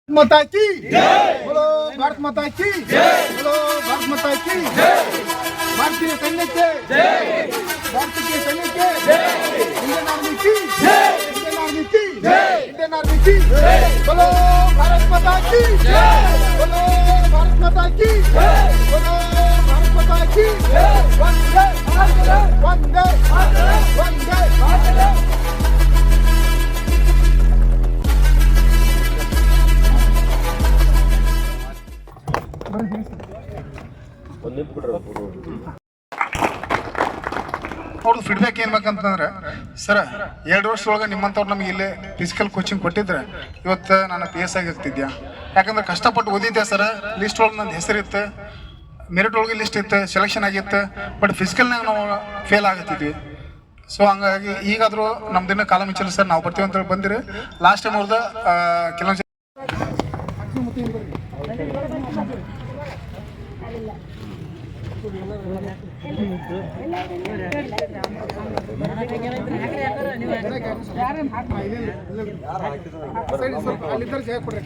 माता की बोलो, भारत माता की बोलो, भारत माता की भारतीय सैन्य के भारतीय सैन्य के इंडियन आर्मी की इंडियन आर्मी की इंडियन आर्मी की बोलो, भारत माता की बोलो, भारत माता की बोलो, भारत माता की वंदे वंदे वंदे ಅವ್ರದ್ದು ಫೀಡ್ಬ್ಯಾಕ್ ಏನು ಬೇಕಂತಂದ್ರೆ, ಸರ್ 2 ವರ್ಷದೊಳಗೆ ನಿಮ್ಮಂಥವ್ರು ನಮಗೆ ಇಲ್ಲೇ ಫಿಸಿಕಲ್ ಕೋಚಿಂಗ್ ಕೊಟ್ಟಿದ್ರೆ ಇವತ್ತು ನಾನು PS ಆಗಿರ್ತಿದ್ಯಾ. ಯಾಕಂದ್ರೆ ಕಷ್ಟಪಟ್ಟು ಓದಿದ್ದೆ ಸರ್, ಲಿಸ್ಟ್ ಒಳಗೆ ನನ್ನ ಹೆಸರಿತ್ತು, ಮೆರಿಟ್ ಒಳಗೆ ಲಿಸ್ಟ್ ಇತ್ತು, ಸೆಲೆಕ್ಷನ್ ಆಗಿತ್ತು. ಬಟ್ ಫಿಸಿಕಲ್ನಾಗ ನಾವು ಫೇಲ್ ಆಗತ್ತಿದ್ವಿ. ಸೊ ಹಂಗಾಗಿ ಈಗಾದರೂ ನಮ್ದಿನ ಕಾಲ ಮಿಚ್ಚಲ್ಲ ಸರ್, ನಾವು ಬರ್ತೀವಿ ಅಂತ ಬಂದಿರಿ. ಲಾಸ್ಟ್ ಟೈಮ್ ಅವ್ರದ್ದು ಕೆಲವೊಂದು ಅಲ್ಲಿದ್ದರೆ ಜಯ ಕೊಡ್ರಿ.